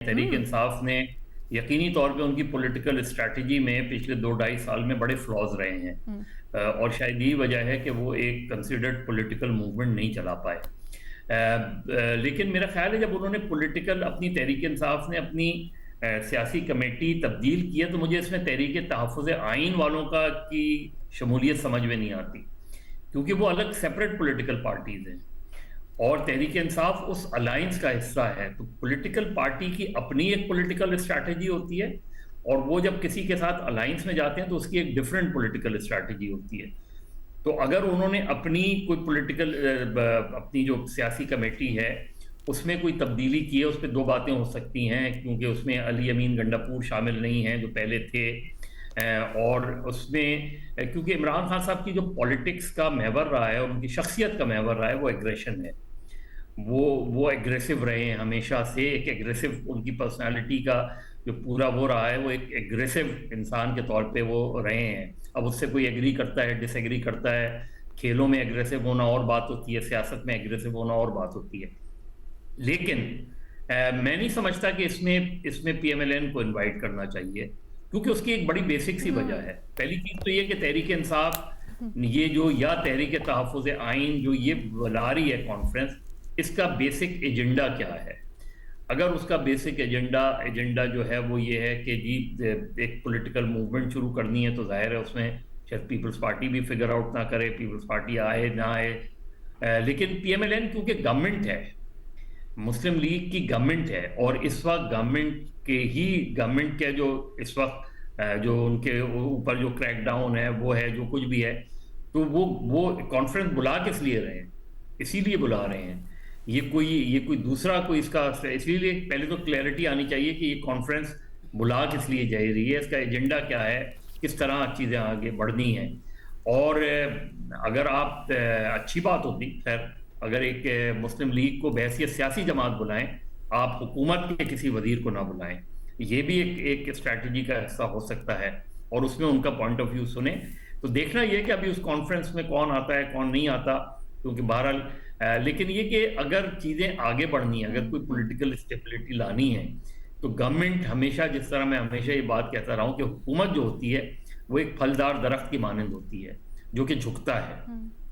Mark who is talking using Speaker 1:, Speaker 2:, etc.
Speaker 1: तहरीक
Speaker 2: हुँ,
Speaker 1: इंसाफ ने यकीनी तौर पे उनकी पॉलिटिकल स्ट्रैटेजी में पिछले 2 ढाई साल में बड़े फ्लॉज़ रहे हैं।
Speaker 2: हुँ,
Speaker 1: और शायद यही वजह है कि वो एक कंसिडर्ड पॉलिटिकल मूवमेंट नहीं चला पाए। लेकिन मेरा ख़्याल है जब उन्होंने पॉलिटिकल अपनी तहरीक इंसाफ ने अपनी सियासी कमेटी तब्दील की है, तो मुझे इसमें तहरीक तहफ़्फ़ुज़ आइन वालों का की शमूलियत समझ में नहीं आती। क्योंकि वो अलग सेपरेट पॉलिटिकल पार्टीज़ हैं। और तहरीक इंसाफ उस अलायंस का हिस्सा है, तो पॉलिटिकल पार्टी की अपनी एक पॉलिटिकल स्ट्रैटेजी होती है, और वो जब किसी के साथ अलायंस में जाते हैं तो उसकी एक डिफरेंट पॉलिटिकल स्ट्रैटेजी होती है। तो अगर उन्होंने अपनी कोई पॉलिटिकल अपनी जो सियासी कमेटी है उसमें कोई तब्दीली की है, उस पे दो बातें हो सकती हैं, क्योंकि उसमें अली अमीन गंडापुर शामिल नहीं हैं जो पहले थे। और उसमें क्योंकि इमरान खान साहब की जो पॉलिटिक्स का महवर रहा है और उनकी शख्सियत का महवर रहा है वो एग्रेशन है। वो एग्रेसिव रहे हैं हमेशा से, एक एग्रेसिव उनकी पर्सनैलिटी का जो पूरा वो रहा है, वो एक एग्रेसिव इंसान के तौर पे वो रहे हैं। अब उससे कोई एग्री करता है, डिसएग्री करता है, खेलों में एग्रेसिव होना और बात होती है, सियासत में एग्रेसिव होना और बात होती है। लेकिन मैं नहीं समझता कि इसमें इसमें पीएमएलएन को इनवाइट करना चाहिए, क्योंकि उसकी एक बड़ी बेसिक सी वजह
Speaker 2: हुँ,
Speaker 1: है। पहली चीज़ तो ये कि तहरीक इंसाफ
Speaker 2: हुँ,
Speaker 1: ये जो या तहरीक तहफ़्फ़ुज़ आइन जो ये बुला रही है कॉन्फ्रेंस, इसका बेसिक एजेंडा क्या है? अगर उसका बेसिक एजेंडा एजेंडा जो है वो ये है कि जी एक पॉलिटिकल मूवमेंट शुरू करनी है, तो ज़ाहिर है उसमें शायद पीपल्स पार्टी भी फिगर आउट ना करे, पीपल्स पार्टी आए ना आए। लेकिन पीएमएलएन क्योंकि गवर्नमेंट है, मुस्लिम लीग की गवर्नमेंट है, और इस वक्त गवर्नमेंट के जो इस वक्त जो उनके ऊपर जो क्रैकडाउन है वो है, जो कुछ भी है, तो वो कॉन्फ्रेंस बुला किस लिए रहे हैं? इसीलिए बुला रहे हैं। ये कोई दूसरा कोई इसका, इसलिए पहले तो क्लैरिटी आनी चाहिए कि ये कॉन्फ्रेंस बुला किस लिए जा रही है, इसका एजेंडा क्या है, किस तरह चीज़ें आगे बढ़नी हैं। और अगर आप अच्छी बात होती खैर, अगर एक मुस्लिम लीग को बहैसियत सियासी जमात बुलाएं, आप हुकूमत के किसी वजीर को ना बुलाएं, ये भी एक स्ट्रैटेजी का हिस्सा हो सकता है, और उसमें उनका पॉइंट ऑफ व्यू सुने। तो देखना ये कि अभी उस कॉन्फ्रेंस में कौन आता है कौन नहीं आता, क्योंकि बहरहाल लेकिन ये कि अगर चीज़ें आगे बढ़नी है, अगर
Speaker 2: हुँ,
Speaker 1: कोई
Speaker 2: हुँ,
Speaker 1: पॉलिटिकल स्टेबिलिटी लानी है, तो गवर्नमेंट हमेशा, जिस तरह मैं हमेशा ये बात कहता रहा हूँ कि हुकूमत जो होती है वो एक फलदार दरख्त की मानंद होती है जो कि झुकता है।
Speaker 2: हुँ।